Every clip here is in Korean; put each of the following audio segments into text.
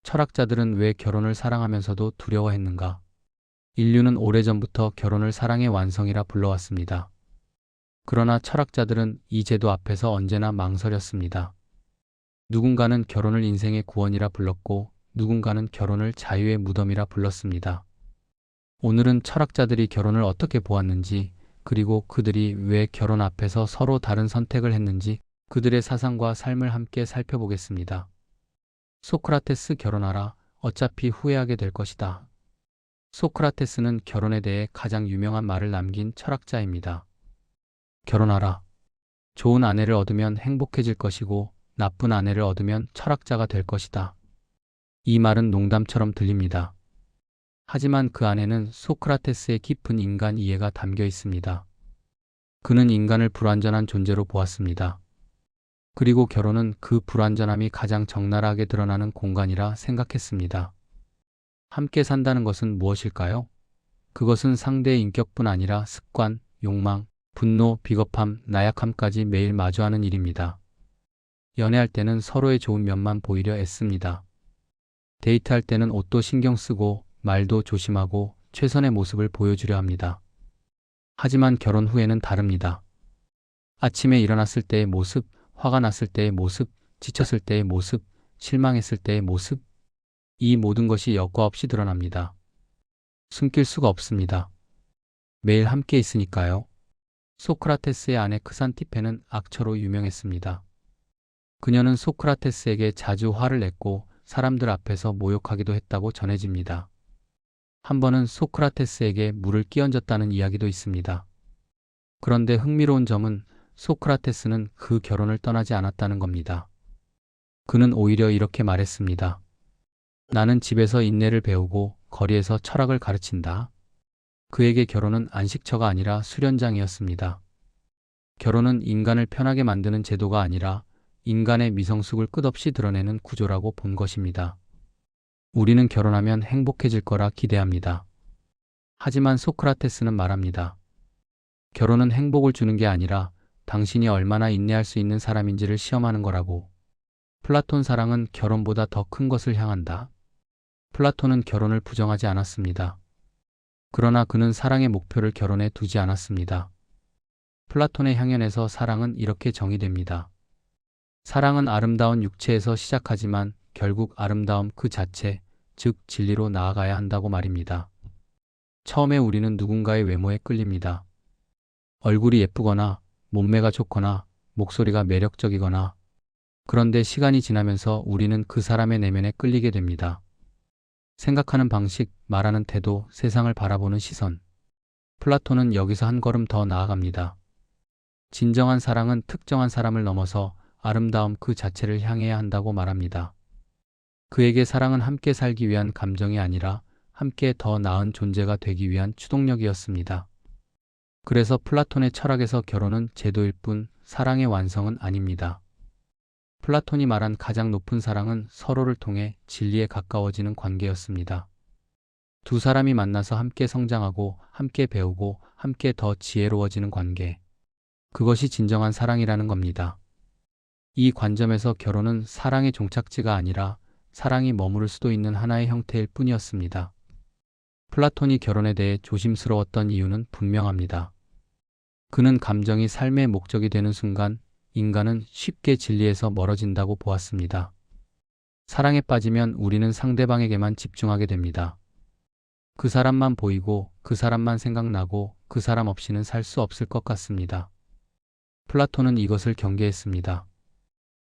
철학자들은 왜 결혼을 사랑하면서도 두려워했는가? 인류는 오래전부터 결혼을 사랑의 완성이라 불러왔습니다. 그러나 철학자들은 이 제도 앞에서 언제나 망설였습니다. 누군가는 결혼을 인생의 구원이라 불렀고 누군가는 결혼을 자유의 무덤이라 불렀습니다. 오늘은 철학자들이 결혼을 어떻게 보았는지, 그리고 그들이 왜 결혼 앞에서 서로 다른 선택을 했는지 그들의 사상과 삶을 함께 살펴보겠습니다. 소크라테스 결혼하라. 어차피 후회하게 될 것이다. 소크라테스는 결혼에 대해 가장 유명한 말을 남긴 철학자입니다. 결혼하라. 좋은 아내를 얻으면 행복해질 것이고 나쁜 아내를 얻으면 철학자가 될 것이다. 이 말은 농담처럼 들립니다. 하지만 그 안에는 소크라테스의 깊은 인간 이해가 담겨 있습니다. 그는 인간을 불완전한 존재로 보았습니다. 그리고 결혼은 그 불완전함이 가장 적나라하게 드러나는 공간이라 생각했습니다. 함께 산다는 것은 무엇일까요? 그것은 상대의 인격뿐 아니라 습관, 욕망, 분노, 비겁함, 나약함까지 매일 마주하는 일입니다. 연애할 때는 서로의 좋은 면만 보이려 애씁니다. 데이트할 때는 옷도 신경 쓰고 말도 조심하고 최선의 모습을 보여주려 합니다. 하지만 결혼 후에는 다릅니다. 아침에 일어났을 때의 모습, 화가 났을 때의 모습, 지쳤을 때의 모습, 실망했을 때의 모습, 이 모든 것이 여과 없이 드러납니다. 숨길 수가 없습니다. 매일 함께 있으니까요. 소크라테스의 아내 크산티페는 악처로 유명했습니다. 그녀는 소크라테스에게 자주 화를 냈고 사람들 앞에서 모욕하기도 했다고 전해집니다. 한 번은 소크라테스에게 물을 끼얹었다는 이야기도 있습니다. 그런데 흥미로운 점은 소크라테스는 그 결혼을 떠나지 않았다는 겁니다. 그는 오히려 이렇게 말했습니다. 나는 집에서 인내를 배우고 거리에서 철학을 가르친다. 그에게 결혼은 안식처가 아니라 수련장이었습니다. 결혼은 인간을 편하게 만드는 제도가 아니라 인간의 미성숙을 끝없이 드러내는 구조라고 본 것입니다. 우리는 결혼하면 행복해질 거라 기대합니다. 하지만 소크라테스는 말합니다. 결혼은 행복을 주는 게 아니라 당신이 얼마나 인내할 수 있는 사람인지를 시험하는 거라고. 플라톤 사랑은 결혼보다 더 큰 것을 향한다. 플라톤은 결혼을 부정하지 않았습니다. 그러나 그는 사랑의 목표를 결혼에 두지 않았습니다. 플라톤의 향연에서 사랑은 이렇게 정의됩니다. 사랑은 아름다운 육체에서 시작하지만 결국 아름다움 그 자체, 즉 진리로 나아가야 한다고 말입니다. 처음에 우리는 누군가의 외모에 끌립니다. 얼굴이 예쁘거나 몸매가 좋거나 목소리가 매력적이거나, 그런데 시간이 지나면서 우리는 그 사람의 내면에 끌리게 됩니다. 생각하는 방식, 말하는 태도, 세상을 바라보는 시선. 플라톤은 여기서 한 걸음 더 나아갑니다. 진정한 사랑은 특정한 사람을 넘어서 아름다움 그 자체를 향해야 한다고 말합니다. 그에게 사랑은 함께 살기 위한 감정이 아니라 함께 더 나은 존재가 되기 위한 추동력이었습니다. 그래서 플라톤의 철학에서 결혼은 제도일 뿐 사랑의 완성은 아닙니다. 플라톤이 말한 가장 높은 사랑은 서로를 통해 진리에 가까워지는 관계였습니다. 두 사람이 만나서 함께 성장하고 함께 배우고 함께 더 지혜로워지는 관계. 그것이 진정한 사랑이라는 겁니다. 이 관점에서 결혼은 사랑의 종착지가 아니라 사랑이 머무를 수도 있는 하나의 형태일 뿐이었습니다. 플라톤이 결혼에 대해 조심스러웠던 이유는 분명합니다. 그는 감정이 삶의 목적이 되는 순간 인간은 쉽게 진리에서 멀어진다고 보았습니다. 사랑에 빠지면 우리는 상대방에게만 집중하게 됩니다. 그 사람만 보이고 그 사람만 생각나고 그 사람 없이는 살 수 없을 것 같습니다. 플라톤은 이것을 경계했습니다.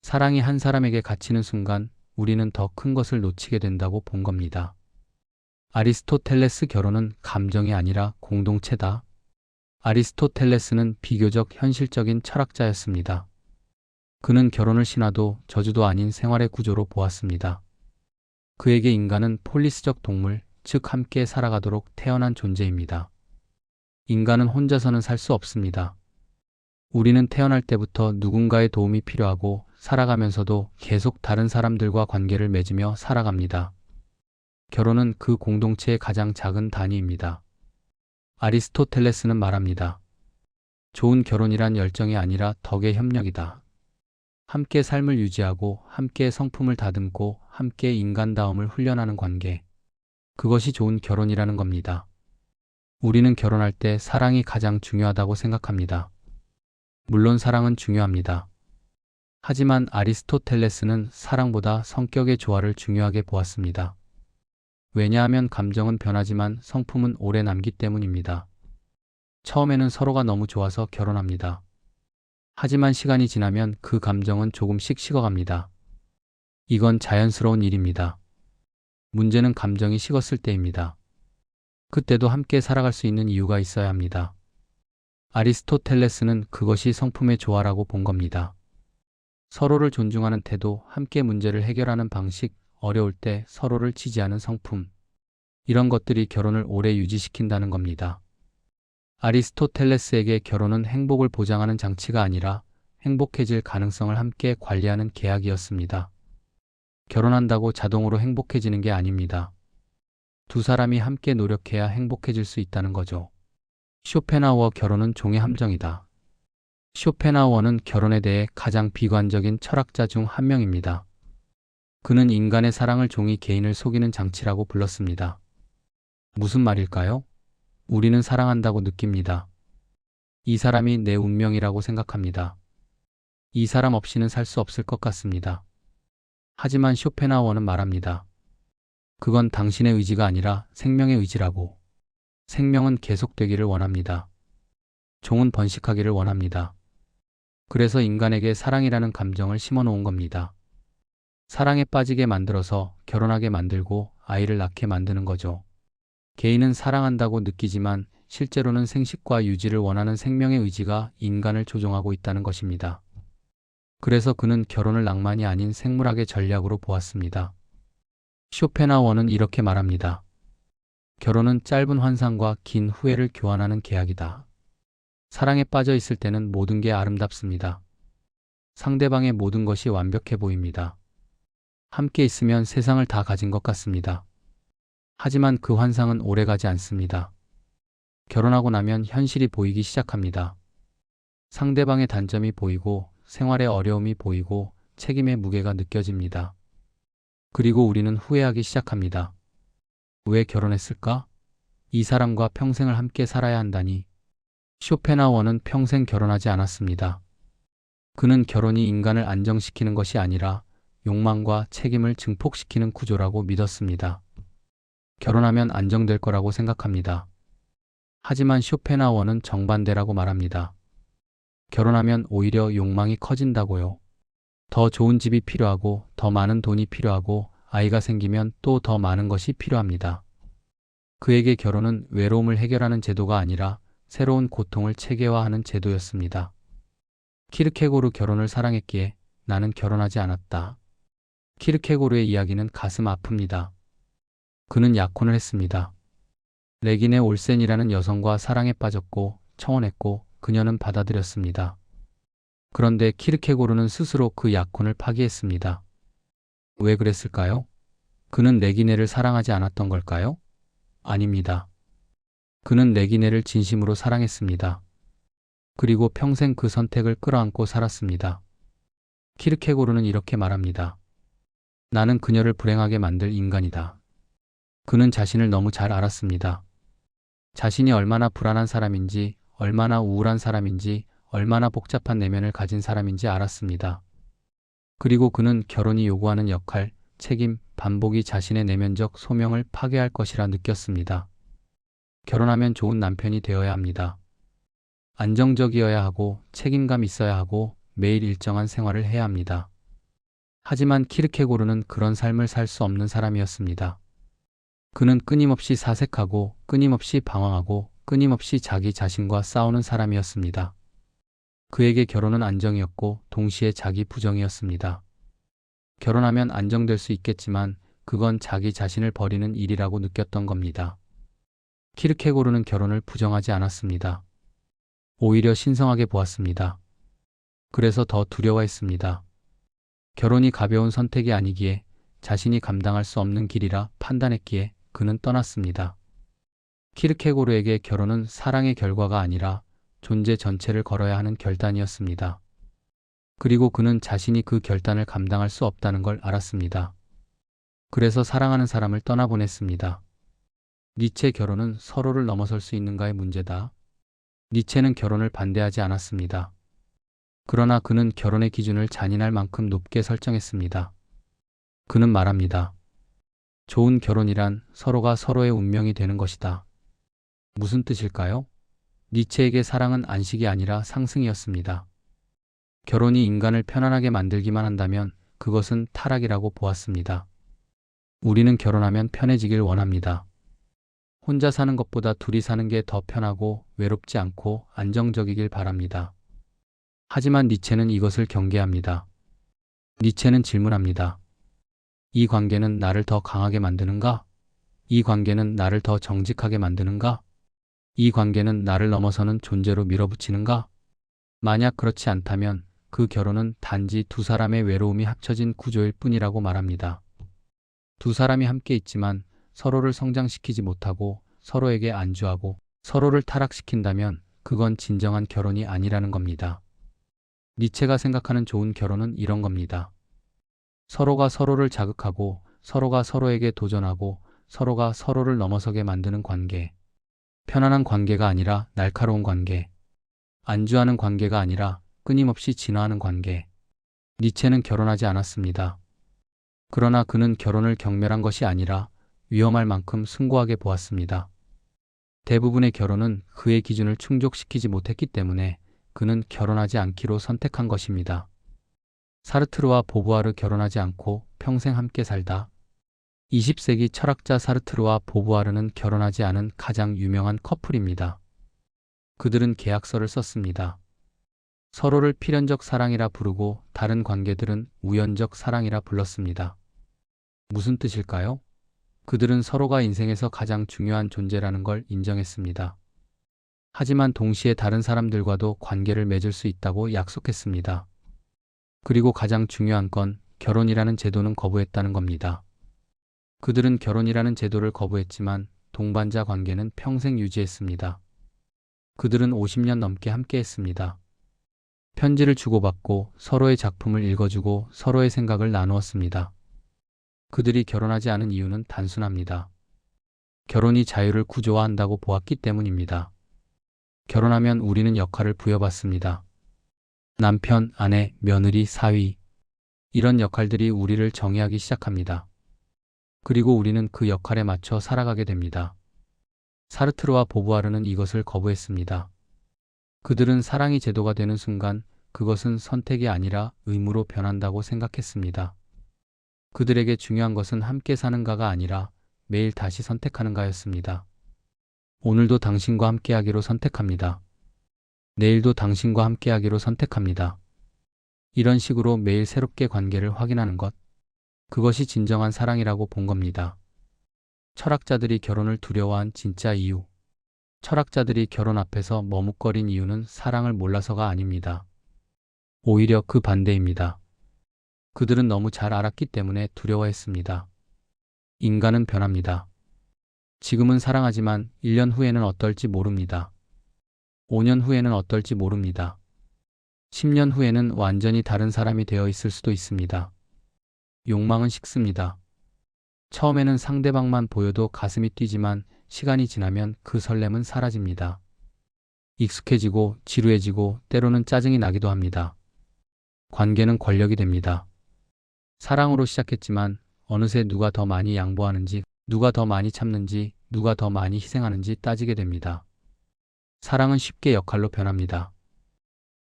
사랑이 한 사람에게 갇히는 순간 우리는 더 큰 것을 놓치게 된다고 본 겁니다. 아리스토텔레스 결혼은 감정이 아니라 공동체다. 아리스토텔레스는 비교적 현실적인 철학자였습니다. 그는 결혼을 신화도 저주도 아닌 생활의 구조로 보았습니다. 그에게 인간은 폴리스적 동물, 즉 함께 살아가도록 태어난 존재입니다. 인간은 혼자서는 살 수 없습니다. 우리는 태어날 때부터 누군가의 도움이 필요하고 살아가면서도 계속 다른 사람들과 관계를 맺으며 살아갑니다. 결혼은 그 공동체의 가장 작은 단위입니다. 아리스토텔레스는 말합니다. 좋은 결혼이란 열정이 아니라 덕의 협력이다. 함께 삶을 유지하고 함께 성품을 다듬고 함께 인간다움을 훈련하는 관계. 그것이 좋은 결혼이라는 겁니다. 우리는 결혼할 때 사랑이 가장 중요하다고 생각합니다. 물론 사랑은 중요합니다. 하지만 아리스토텔레스는 사랑보다 성격의 조화를 중요하게 보았습니다. 왜냐하면 감정은 변하지만 성품은 오래 남기 때문입니다. 처음에는 서로가 너무 좋아서 결혼합니다. 하지만 시간이 지나면 그 감정은 조금씩 식어갑니다. 이건 자연스러운 일입니다. 문제는 감정이 식었을 때입니다. 그때도 함께 살아갈 수 있는 이유가 있어야 합니다. 아리스토텔레스는 그것이 성품의 조화라고 본 겁니다. 서로를 존중하는 태도, 함께 문제를 해결하는 방식, 어려울 때 서로를 지지하는 성품. 이런 것들이 결혼을 오래 유지시킨다는 겁니다. 아리스토텔레스에게 결혼은 행복을 보장하는 장치가 아니라 행복해질 가능성을 함께 관리하는 계약이었습니다. 결혼한다고 자동으로 행복해지는 게 아닙니다. 두 사람이 함께 노력해야 행복해질 수 있다는 거죠. 쇼펜하우어 결혼은 종의 함정이다. 쇼펜하우어는 결혼에 대해 가장 비관적인 철학자 중 한 명입니다. 그는 인간의 사랑을 종이 개인을 속이는 장치라고 불렀습니다. 무슨 말일까요? 우리는 사랑한다고 느낍니다. 이 사람이 내 운명이라고 생각합니다. 이 사람 없이는 살 수 없을 것 같습니다. 하지만 쇼펜하우어는 말합니다. 그건 당신의 의지가 아니라 생명의 의지라고. 생명은 계속되기를 원합니다. 종은 번식하기를 원합니다. 그래서 인간에게 사랑이라는 감정을 심어 놓은 겁니다. 사랑에 빠지게 만들어서 결혼하게 만들고 아이를 낳게 만드는 거죠. 개인은 사랑한다고 느끼지만 실제로는 생식과 유지를 원하는 생명의 의지가 인간을 조종하고 있다는 것입니다. 그래서 그는 결혼을 낭만이 아닌 생물학의 전략으로 보았습니다. 쇼펜하우어는 이렇게 말합니다. 결혼은 짧은 환상과 긴 후회를 교환하는 계약이다. 사랑에 빠져 있을 때는 모든 게 아름답습니다. 상대방의 모든 것이 완벽해 보입니다. 함께 있으면 세상을 다 가진 것 같습니다. 하지만 그 환상은 오래가지 않습니다. 결혼하고 나면 현실이 보이기 시작합니다. 상대방의 단점이 보이고 생활의 어려움이 보이고 책임의 무게가 느껴집니다. 그리고 우리는 후회하기 시작합니다. 왜 결혼했을까? 이 사람과 평생을 함께 살아야 한다니. 쇼펜하우어는 평생 결혼하지 않았습니다. 그는 결혼이 인간을 안정시키는 것이 아니라 욕망과 책임을 증폭시키는 구조라고 믿었습니다. 결혼하면 안정될 거라고 생각합니다. 하지만 쇼펜하우어는 정반대라고 말합니다. 결혼하면 오히려 욕망이 커진다고요. 더 좋은 집이 필요하고 더 많은 돈이 필요하고 아이가 생기면 또 더 많은 것이 필요합니다. 그에게 결혼은 외로움을 해결하는 제도가 아니라 새로운 고통을 체계화하는 제도였습니다. 키르케고르 결혼을 사랑했기에 나는 결혼하지 않았다. 키르케고르의 이야기는 가슴 아픕니다. 그는 약혼을 했습니다. 레기네 올센이라는 여성과 사랑에 빠졌고 청혼했고 그녀는 받아들였습니다. 그런데 키르케고르는 스스로 그 약혼을 파기했습니다. 왜 그랬을까요? 그는 레기네를 사랑하지 않았던 걸까요? 아닙니다. 그는 레기네를 진심으로 사랑했습니다. 그리고 평생 그 선택을 끌어안고 살았습니다. 키르케고르는 이렇게 말합니다. 나는 그녀를 불행하게 만들 인간이다. 그는 자신을 너무 잘 알았습니다. 자신이 얼마나 불안한 사람인지, 얼마나 우울한 사람인지, 얼마나 복잡한 내면을 가진 사람인지 알았습니다. 그리고 그는 결혼이 요구하는 역할, 책임, 반복이 자신의 내면적 소명을 파괴할 것이라 느꼈습니다. 결혼하면 좋은 남편이 되어야 합니다. 안정적이어야 하고 책임감 있어야 하고 매일 일정한 생활을 해야 합니다. 하지만 키르케고르는 그런 삶을 살 수 없는 사람이었습니다. 그는 끊임없이 사색하고 끊임없이 방황하고 끊임없이 자기 자신과 싸우는 사람이었습니다. 그에게 결혼은 안정이었고 동시에 자기 부정이었습니다. 결혼하면 안정될 수 있겠지만 그건 자기 자신을 버리는 일이라고 느꼈던 겁니다. 키르케고르는 결혼을 부정하지 않았습니다. 오히려 신성하게 보았습니다. 그래서 더 두려워했습니다. 결혼이 가벼운 선택이 아니기에 자신이 감당할 수 없는 길이라 판단했기에 그는 떠났습니다. 키르케고르에게 결혼은 사랑의 결과가 아니라 존재 전체를 걸어야 하는 결단이었습니다. 그리고 그는 자신이 그 결단을 감당할 수 없다는 걸 알았습니다. 그래서 사랑하는 사람을 떠나보냈습니다. 니체 결혼은 서로를 넘어설 수 있는가의 문제다. 니체는 결혼을 반대하지 않았습니다. 그러나 그는 결혼의 기준을 잔인할 만큼 높게 설정했습니다. 그는 말합니다. 좋은 결혼이란 서로가 서로의 운명이 되는 것이다. 무슨 뜻일까요? 니체에게 사랑은 안식이 아니라 상승이었습니다. 결혼이 인간을 편안하게 만들기만 한다면 그것은 타락이라고 보았습니다. 우리는 결혼하면 편해지길 원합니다. 혼자 사는 것보다 둘이 사는 게 더 편하고 외롭지 않고 안정적이길 바랍니다. 하지만 니체는 이것을 경계합니다. 니체는 질문합니다. 이 관계는 나를 더 강하게 만드는가? 이 관계는 나를 더 정직하게 만드는가? 이 관계는 나를 넘어서는 존재로 밀어붙이는가? 만약 그렇지 않다면 그 결혼은 단지 두 사람의 외로움이 합쳐진 구조일 뿐이라고 말합니다. 두 사람이 함께 있지만 서로를 성장시키지 못하고 서로에게 안주하고 서로를 타락시킨다면 그건 진정한 결혼이 아니라는 겁니다. 니체가 생각하는 좋은 결혼은 이런 겁니다. 서로가 서로를 자극하고 서로가 서로에게 도전하고 서로가 서로를 넘어서게 만드는 관계. 편안한 관계가 아니라 날카로운 관계. 안주하는 관계가 아니라 끊임없이 진화하는 관계. 니체는 결혼하지 않았습니다. 그러나 그는 결혼을 경멸한 것이 아니라 위험할 만큼 숭고하게 보았습니다. 대부분의 결혼은 그의 기준을 충족시키지 못했기 때문에 그는 결혼하지 않기로 선택한 것입니다. 사르트르와 보부아르 결혼하지 않고 평생 함께 살다. 20세기 철학자 사르트르와 보부아르는 결혼하지 않은 가장 유명한 커플입니다. 그들은 계약서를 썼습니다. 서로를 필연적 사랑이라 부르고 다른 관계들은 우연적 사랑이라 불렀습니다. 무슨 뜻일까요? 그들은 서로가 인생에서 가장 중요한 존재라는 걸 인정했습니다. 하지만 동시에 다른 사람들과도 관계를 맺을 수 있다고 약속했습니다. 그리고 가장 중요한 건 결혼이라는 제도는 거부했다는 겁니다. 그들은 결혼이라는 제도를 거부했지만 동반자 관계는 평생 유지했습니다. 그들은 50년 넘게 함께했습니다. 편지를 주고받고 서로의 작품을 읽어주고 서로의 생각을 나누었습니다. 그들이 결혼하지 않은 이유는 단순합니다. 결혼이 자유를 구조화한다고 보았기 때문입니다. 결혼하면 우리는 역할을 부여받습니다. 남편, 아내, 며느리, 사위. 이런 역할들이 우리를 정의하기 시작합니다. 그리고 우리는 그 역할에 맞춰 살아가게 됩니다. 사르트르와 보부아르는 이것을 거부했습니다. 그들은 사랑이 제도가 되는 순간 그것은 선택이 아니라 의무로 변한다고 생각했습니다. 그들에게 중요한 것은 함께 사는가가 아니라 매일 다시 선택하는가였습니다. 오늘도 당신과 함께하기로 선택합니다. 내일도 당신과 함께하기로 선택합니다. 이런 식으로 매일 새롭게 관계를 확인하는 것, 그것이 진정한 사랑이라고 본 겁니다. 철학자들이 결혼을 두려워한 진짜 이유. 철학자들이 결혼 앞에서 머뭇거린 이유는 사랑을 몰라서가 아닙니다. 오히려 그 반대입니다. 그들은 너무 잘 알았기 때문에 두려워했습니다. 인간은 변합니다. 지금은 사랑하지만 1년 후에는 어떨지 모릅니다. 5년 후에는 어떨지 모릅니다. 10년 후에는 완전히 다른 사람이 되어 있을 수도 있습니다. 욕망은 식습니다. 처음에는 상대방만 보여도 가슴이 뛰지만 시간이 지나면 그 설렘은 사라집니다. 익숙해지고 지루해지고 때로는 짜증이 나기도 합니다. 관계는 권력이 됩니다. 사랑으로 시작했지만 어느새 누가 더 많이 양보하는지, 누가 더 많이 참는지, 누가 더 많이 희생하는지 따지게 됩니다. 사랑은 쉽게 역할로 변합니다.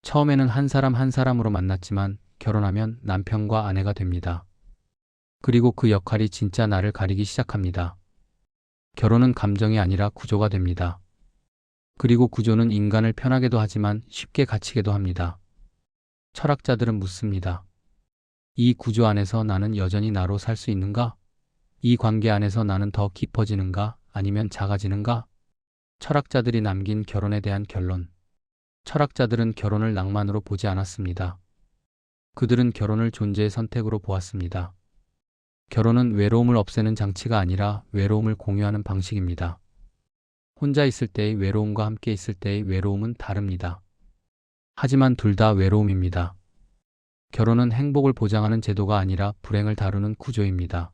처음에는 한 사람 한 사람으로 만났지만 결혼하면 남편과 아내가 됩니다. 그리고 그 역할이 진짜 나를 가리기 시작합니다. 결혼은 감정이 아니라 구조가 됩니다. 그리고 구조는 인간을 편하게도 하지만 쉽게 갇히게도 합니다. 철학자들은 묻습니다. 이 구조 안에서 나는 여전히 나로 살 수 있는가? 이 관계 안에서 나는 더 깊어지는가? 아니면 작아지는가? 철학자들이 남긴 결혼에 대한 결론. 철학자들은 결혼을 낭만으로 보지 않았습니다. 그들은 결혼을 존재의 선택으로 보았습니다. 결혼은 외로움을 없애는 장치가 아니라 외로움을 공유하는 방식입니다. 혼자 있을 때의 외로움과 함께 있을 때의 외로움은 다릅니다. 하지만 둘 다 외로움입니다. 결혼은 행복을 보장하는 제도가 아니라 불행을 다루는 구조입니다.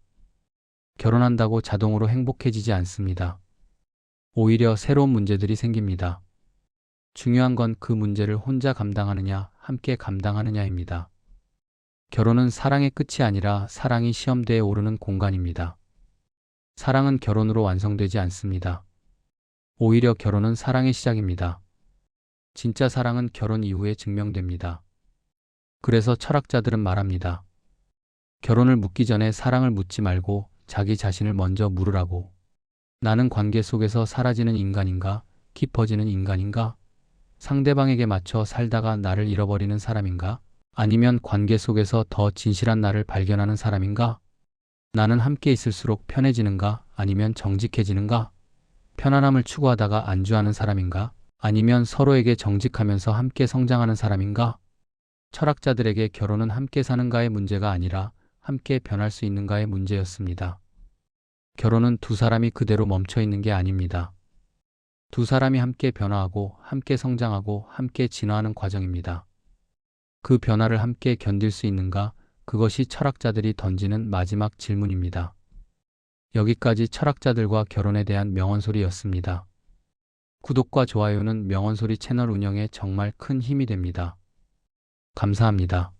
결혼한다고 자동으로 행복해지지 않습니다. 오히려 새로운 문제들이 생깁니다. 중요한 건 그 문제를 혼자 감당하느냐, 함께 감당하느냐입니다. 결혼은 사랑의 끝이 아니라 사랑이 시험대에 오르는 공간입니다. 사랑은 결혼으로 완성되지 않습니다. 오히려 결혼은 사랑의 시작입니다. 진짜 사랑은 결혼 이후에 증명됩니다. 그래서 철학자들은 말합니다. 결혼을 묻기 전에 사랑을 묻지 말고 자기 자신을 먼저 물으라고. 나는 관계 속에서 사라지는 인간인가? 깊어지는 인간인가? 상대방에게 맞춰 살다가 나를 잃어버리는 사람인가? 아니면 관계 속에서 더 진실한 나를 발견하는 사람인가? 나는 함께 있을수록 편해지는가? 아니면 정직해지는가? 편안함을 추구하다가 안주하는 사람인가? 아니면 서로에게 정직하면서 함께 성장하는 사람인가? 철학자들에게 결혼은 함께 사는가의 문제가 아니라 함께 변할 수 있는가의 문제였습니다. 결혼은 두 사람이 그대로 멈춰 있는 게 아닙니다. 두 사람이 함께 변화하고 함께 성장하고 함께 진화하는 과정입니다. 그 변화를 함께 견딜 수 있는가? 그것이 철학자들이 던지는 마지막 질문입니다. 여기까지 철학자들과 결혼에 대한 명언소리였습니다. 구독과 좋아요는 명언소리 채널 운영에 정말 큰 힘이 됩니다. 감사합니다.